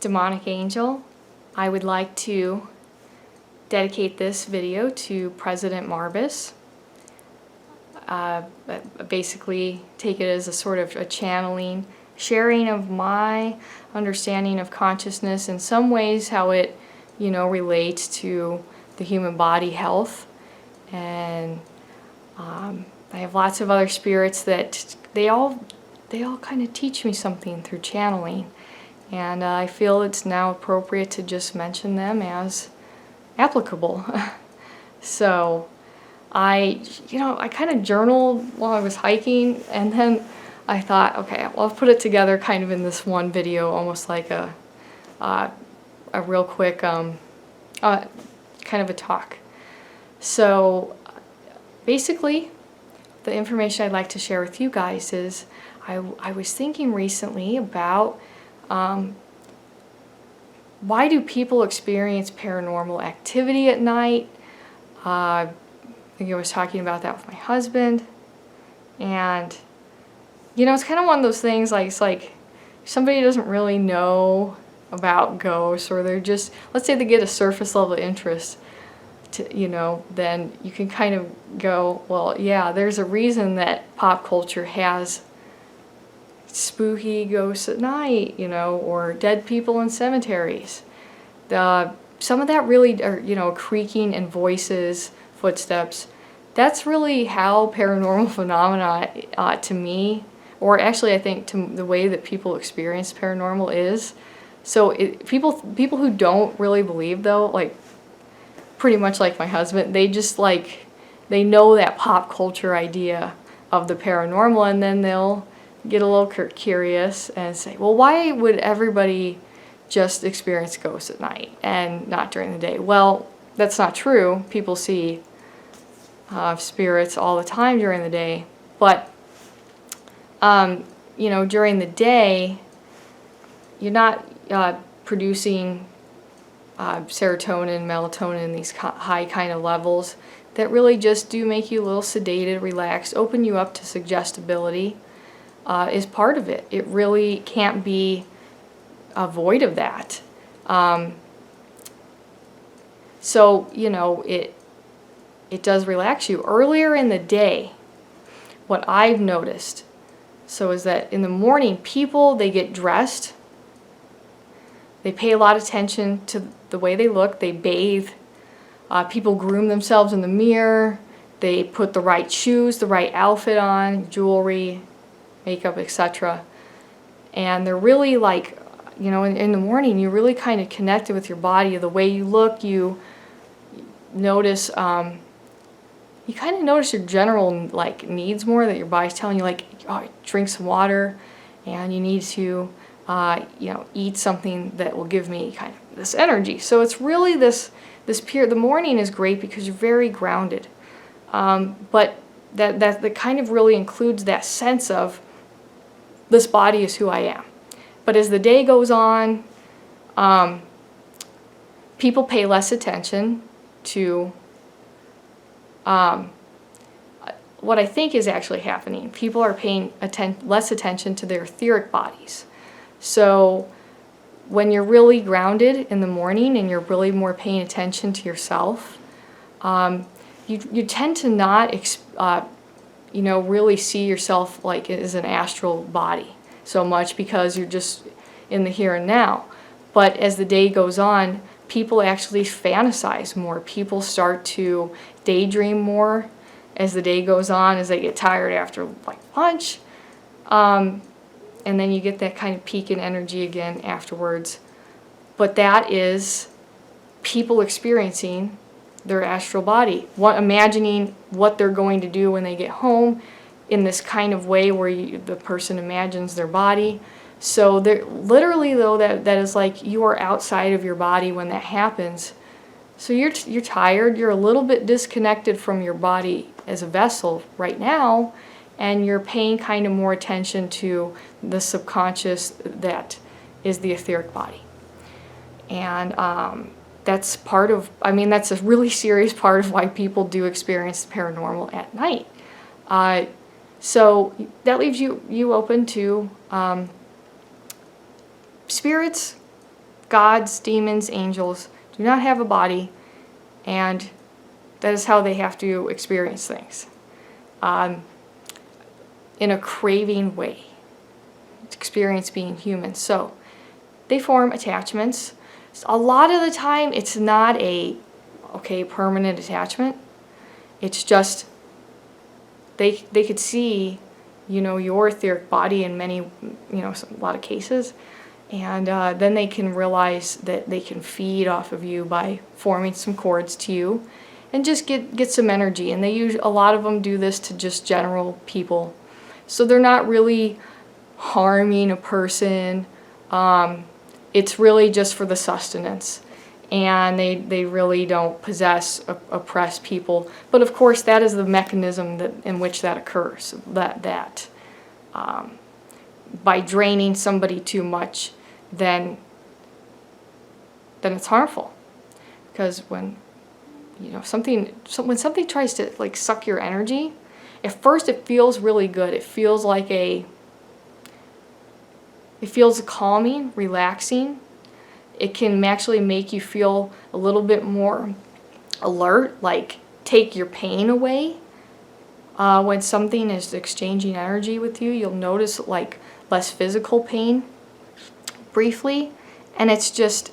Demonic Angel. I would like to dedicate this video to President Marbas. Basically take it as a sort of a channeling, sharing of my understanding of consciousness, in some ways how it, relates to the human body health. And I have lots of other spirits that they all kind of teach me something through channeling. And I feel it's now appropriate to just mention them as applicable. So I kind of journaled while I was hiking, and then I thought, okay, well, I'll put it together kind of in this one video, almost like a real quick kind of a talk. So basically, the information I'd like to share with you guys is I was thinking recently about why do people experience paranormal activity at night? I think I was talking about that with my husband. And, it's kind of one of those things, like, it's like somebody doesn't really know about ghosts, or they're just, let's say they get a surface level interest, then you can kind of go, well, yeah, there's a reason that pop culture has spooky ghosts at night, or dead people in cemeteries. Some of that really are, creaking and voices, footsteps. That's really how paranormal phenomena, to me, or actually I think to the way that people experience paranormal is. So people who don't really believe, though, like pretty much like my husband, they just they know that pop culture idea of the paranormal, and then they'll get a little curious and say, well, why would everybody just experience ghosts at night and not during the day? Well, that's not true. People see spirits all the time during the day, but during the day you're not producing serotonin, melatonin, these high kind of levels that really just do make you a little sedated, relaxed, open you up to suggestibility. Is part of it. It really can't be void of that. So it does relax you. Earlier in the day, what I've noticed, is that in the morning, people, they get dressed, they pay a lot of attention to the way they look, they bathe, people groom themselves in the mirror, they put the right shoes, the right outfit on, jewelry, makeup, etc. And they're really in the morning, you really kind of connected with your body, the way you look, you notice, you kind of notice your general needs more, that your body's telling you drink some water, and you need to eat something that will give me kind of this energy. So it's really this period. The morning is great because you're very grounded, but that kind of really includes that sense of this body is who I am. But as the day goes on, people pay less attention to what I think is actually happening. People are paying less attention to their etheric bodies. So when you're really grounded in the morning and you're really more paying attention to yourself, you tend to not really see yourself as an astral body so much, because you're just in the here and now. But as the day goes on, people actually fantasize more. People start to daydream more as the day goes on, as they get tired after lunch. And then you get that kind of peak in energy again afterwards. But that is people experiencing their astral body, imagining what they're going to do when they get home, in this kind of way where the person imagines their body. So literally, though, that is you are outside of your body when that happens. So you're tired, you're a little bit disconnected from your body as a vessel right now, and you're paying kind of more attention to the subconscious that is the etheric body. And that's that's a really serious part of why people do experience the paranormal at night. So that leaves you open to spirits gods, demons, angels do not have a body, and that is how they have to experience things. In a craving way. Experience being human. So they form attachments. A lot of the time it's not a permanent attachment. It's just they could see, your etheric body in many, a lot of cases, and then they can realize that they can feed off of you by forming some cords to you and just get some energy. And a lot of them do this to just general people. So they're not really harming a person. It's really just for the sustenance. And they really don't oppress people. But of course, that is the mechanism in which that occurs. That by draining somebody too much, then it's harmful. Because when something tries to like suck your energy, at first it feels really good. It feels calming, relaxing. It can actually make you feel a little bit more alert, like take your pain away. When something is exchanging energy with you, you'll notice like less physical pain briefly, and it's just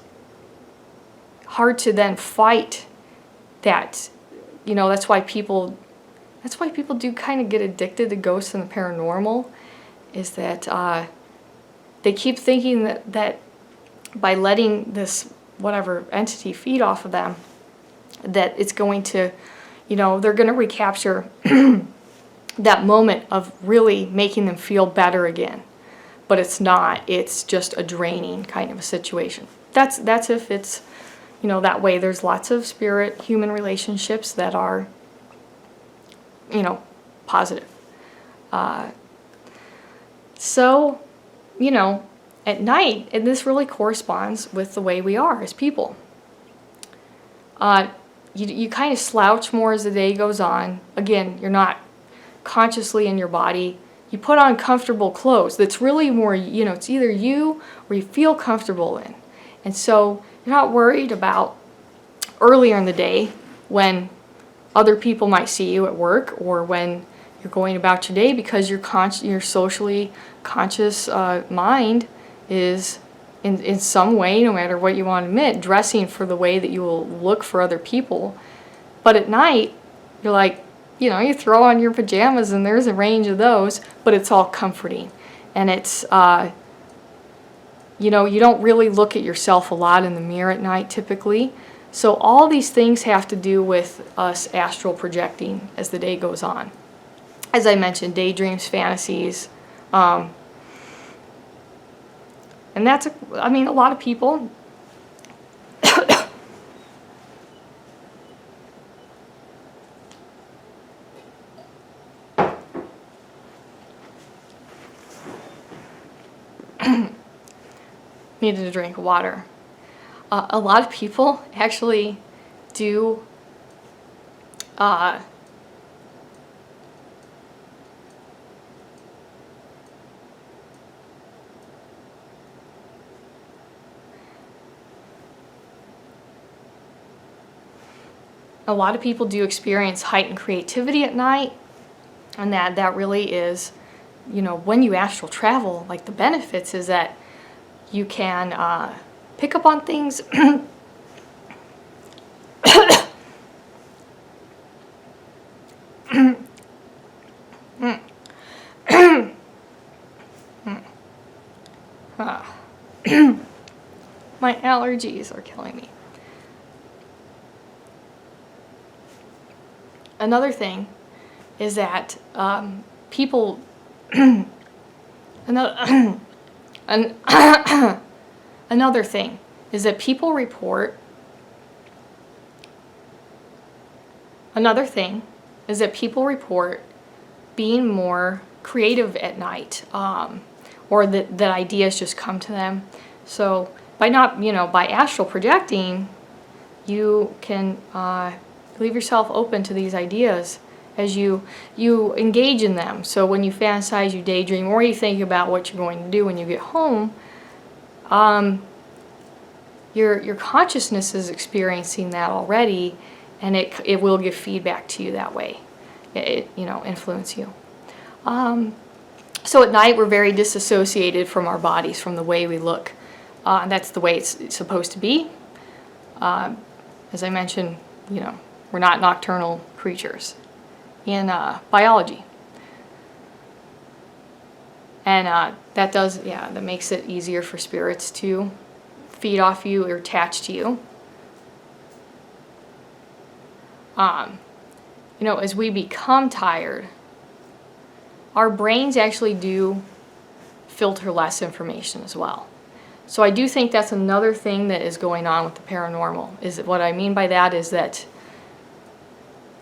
hard to then fight that. That's why people do kind of get addicted to ghosts and the paranormal, is that they keep thinking that by letting this whatever entity feed off of them, that it's going to, they're going to recapture that moment of really making them feel better again. But it's not. It's just a draining kind of a situation. That's if it's, that way. There's lots of spirit-human relationships that are, positive. So, at night, and this really corresponds with the way we are as people. You kind of slouch more as the day goes on. Again, you're not consciously in your body. You put on comfortable clothes. That's really more, it's either you or you feel comfortable in. And so you're not worried about earlier in the day when other people might see you at work, or when you're going about your day, because your socially conscious mind is in some way, no matter what you want to admit, dressing for the way that you will look for other people. But at night, you're like, you throw on your pajamas and there's a range of those, but it's all comforting. And it's, you don't really look at yourself a lot in the mirror at night typically. So all these things have to do with us astral projecting as the day goes on. As I mentioned, daydreams, fantasies, and that's, a lot of people needed a drink of water. A lot of people actually do experience heightened creativity at night, and that really is, when you astral travel, like the benefits is that you can pick up on things my allergies are killing me. Another thing is that people another thing is that people report being more creative at night, or that ideas just come to them. So by astral projecting, you can leave yourself open to these ideas as you engage in them. So when you fantasize, you daydream, or you think about what you're going to do when you get home, your consciousness is experiencing that already, and it will give feedback to you that way. It you know, influence you. So at night we're very disassociated from our bodies, from the way we look. That's the way it's supposed to be. As I mentioned, you know, we're not nocturnal creatures in biology. And that does, yeah, that makes it easier for spirits to feed off you or attach to you. You know, as we become tired, our brains actually do filter less information as well. So I do think that's another thing that is going on with the paranormal. Is that what I mean by that is that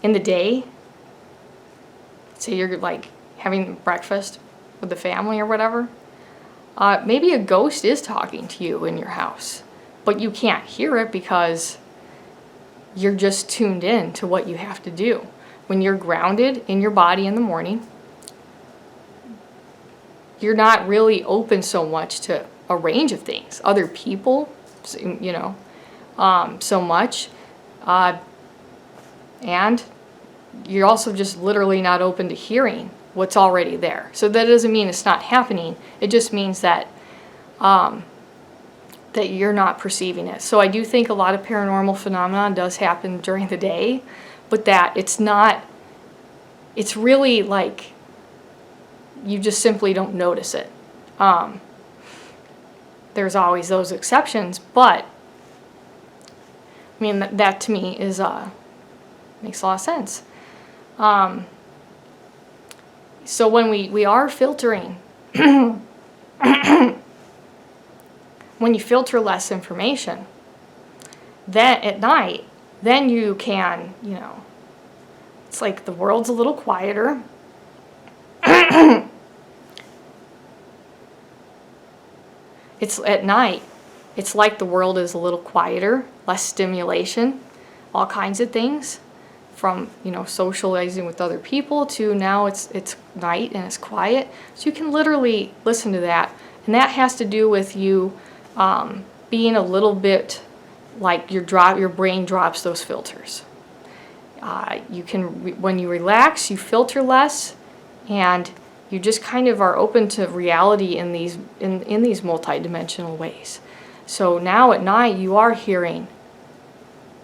in the day, say you're like having breakfast with the family or whatever, maybe a ghost is talking to you in your house, but you can't hear it because you're just tuned in to what you have to do. When you're grounded in your body in the morning, you're not really open so much to a range of things, other people, you know, so much, and you're also just literally not open to hearing what's already there. So that doesn't mean it's not happening. It just means that that you're not perceiving it. So I do think a lot of paranormal phenomenon does happen during the day, but that it's not, it's really like you just simply don't notice it. There's always those exceptions, but I mean, that to me is makes a lot of sense. So when we are filtering, when you filter less information, then at night, then you can, you know, it's like the world's a little quieter. It's at night, it's like the world is a little quieter, less stimulation, all kinds of things, from, you know, socializing with other people to now it's night and it's quiet. So you can literally listen to that, and that has to do with you being a little bit like your brain drops those filters. You can, when you relax, you filter less, and you just kind of are open to reality in these multidimensional ways. So now at night you are hearing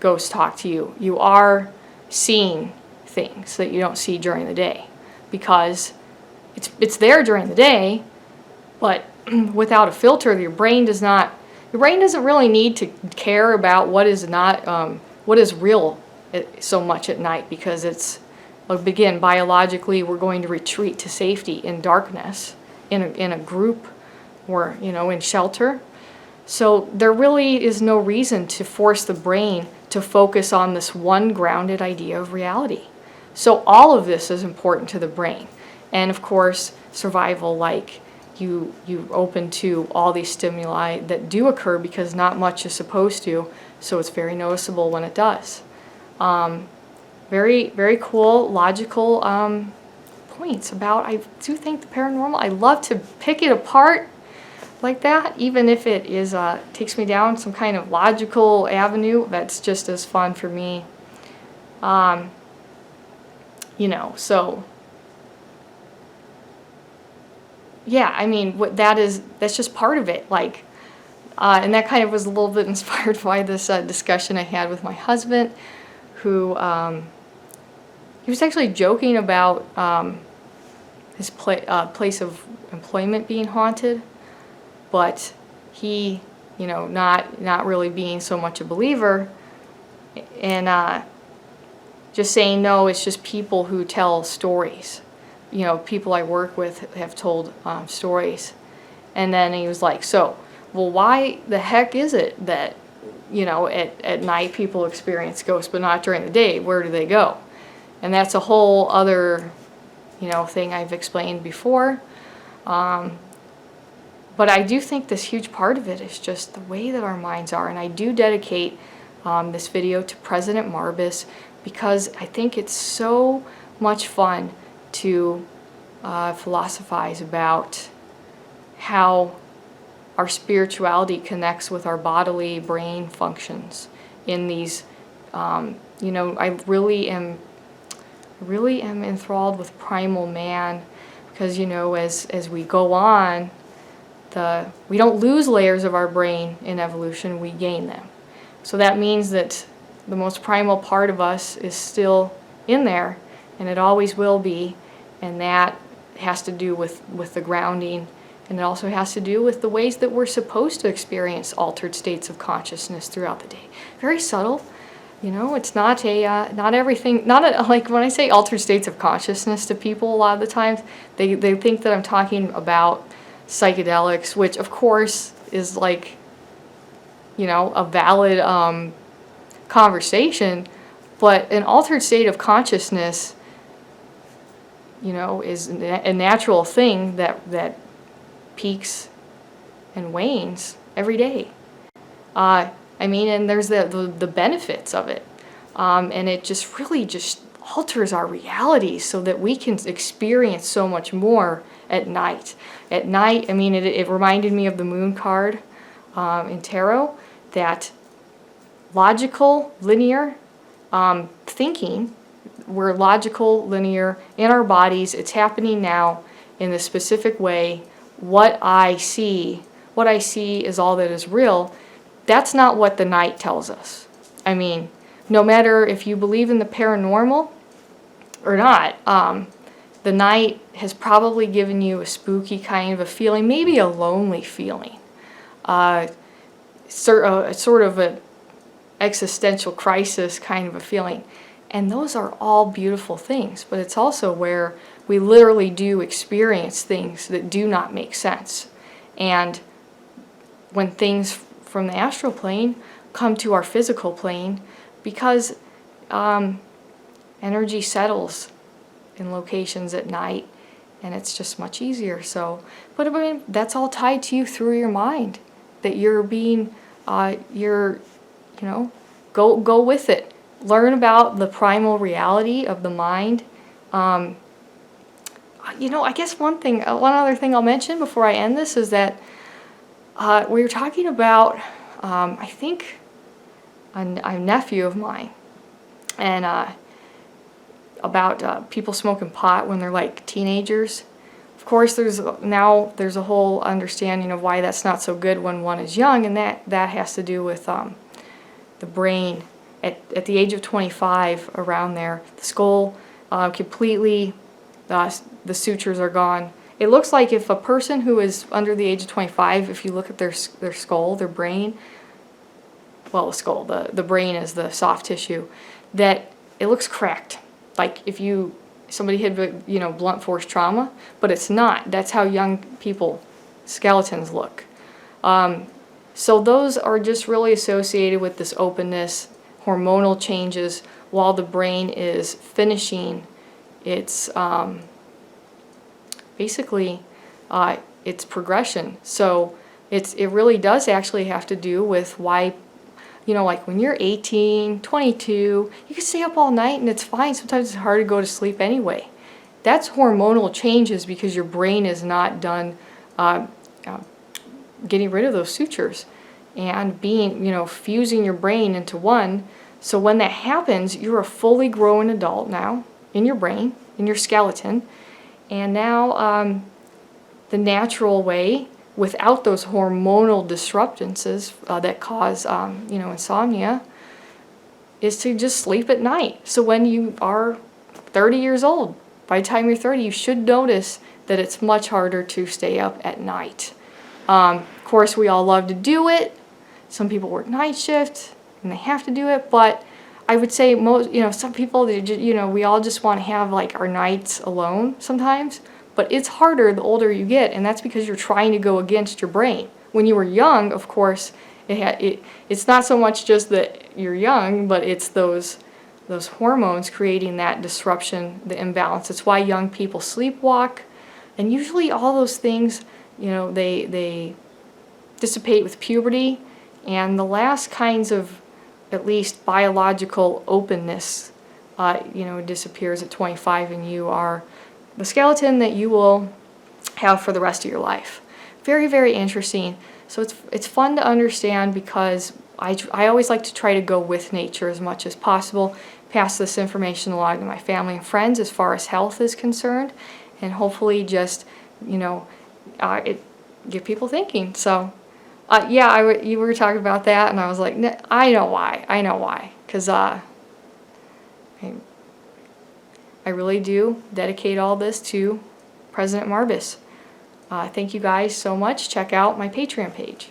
ghosts talk to you. You are seeing things that you don't see during the day, because it's there during the day, but without a filter, your brain doesn't really need to care about what is real so much at night, because it's, again, biologically we're going to retreat to safety in darkness, in a group, or, you know, in shelter. So there really is no reason to force the brain to focus on this one grounded idea of reality. So all of this is important to the brain. And of course, survival, like you open to all these stimuli that do occur, because not much is supposed to, so it's very noticeable when it does. Very, very cool, logical points about, I do think, the paranormal. I love to pick it apart like that, even if it is takes me down some kind of logical avenue. That's just as fun for me. You know, so yeah, I mean, that's just part of it. Like, and that kind of was a little bit inspired by this discussion I had with my husband, who he was actually joking about his place of employment being haunted, but he, you know, not really being so much a believer, and just saying, no, it's just people who tell stories. You know, people I work with have told stories. And then he was like, so, well, why the heck is it that, you know, at night people experience ghosts, but not during the day? Where do they go? And that's a whole other, you know, thing I've explained before. But I do think this huge part of it is just the way that our minds are. And I do dedicate this video to President Marbas, because I think it's so much fun to philosophize about how our spirituality connects with our bodily brain functions in these, you know, I really am enthralled with primal man, because, you know, as we go on, we don't lose layers of our brain in evolution, we gain them. So that means that the most primal part of us is still in there, and it always will be, and that has to do with the grounding, and it also has to do with the ways that we're supposed to experience altered states of consciousness throughout the day. Very subtle. You know, it's not not everything, like when I say altered states of consciousness to people, a lot of the times, they think that I'm talking about psychedelics, which of course is like, you know, a valid conversation, but an altered state of consciousness, you know, is a natural thing that peaks and wanes every day. I mean, and there's the benefits of it, and it just really just alters our reality so that we can experience so much more at night. At night, I mean, it reminded me of the moon card in tarot, that logical, linear thinking, we're logical, linear in our bodies. It's happening now in a specific way. What I see is all that is real. That's not what the night tells us. I mean, no matter if you believe in the paranormal or not, the night has probably given you a spooky kind of a feeling, maybe a lonely feeling, sort of an existential crisis kind of a feeling. And those are all beautiful things, but it's also where we literally do experience things that do not make sense. And when things from the astral plane come to our physical plane, because energy settles in locations at night, and it's just much easier. So, but I mean, that's all tied to you through your mind, that you're being, you know, go with it. Learn about the primal reality of the mind. You know, I guess one other thing I'll mention before I end this is that we were talking about, I think, a nephew of mine, and about people smoking pot when they're like teenagers. Of course, there's a whole understanding of why that's not so good when one is young, and that has to do with the brain. At the age of 25, around there, the skull completely, the sutures are gone. It looks like if a person who is under the age of 25, if you look at their skull, their brain, well, the skull, the brain is the soft tissue, that it looks cracked. Like if somebody had, you know, blunt force trauma, but it's not. That's how young people, skeletons look. So those are just really associated with this openness, hormonal changes, while the brain is finishing its basically its progression. So it really does actually have to do with why, you know, like when you're 18, 22, you can stay up all night and it's fine. Sometimes it's hard to go to sleep anyway. That's hormonal changes because your brain is not done getting rid of those sutures and being, you know, fusing your brain into one. So when that happens, you're a fully grown adult now in your brain, in your skeleton, and now the natural way, without those hormonal disruptances that cause, you know, insomnia, is to just sleep at night. So when you are 30 years old, by the time you're 30, you should notice that it's much harder to stay up at night. Of course, we all love to do it. Some people work night shift and they have to do it, but I would say most, you know, some people, they just, you know, we all just want to have like our nights alone sometimes, but it's harder the older you get, and that's because you're trying to go against your brain. When you were young, of course, it's not so much just that you're young, but it's those hormones creating that disruption, the imbalance. It's why young people sleepwalk, and usually all those things, you know, they dissipate with puberty, and the last kinds of, at least biological openness, you know, disappears at 25, and you are the skeleton that you will have for the rest of your life. Very, very interesting. So it's fun to understand, because I always like to try to go with nature as much as possible, pass this information along to my family and friends as far as health is concerned, and hopefully just, you know, it get people thinking. So yeah, you were talking about that, and I was like, I know why, because I really do dedicate all this to President Marbas. Thank you guys so much. Check out my Patreon page.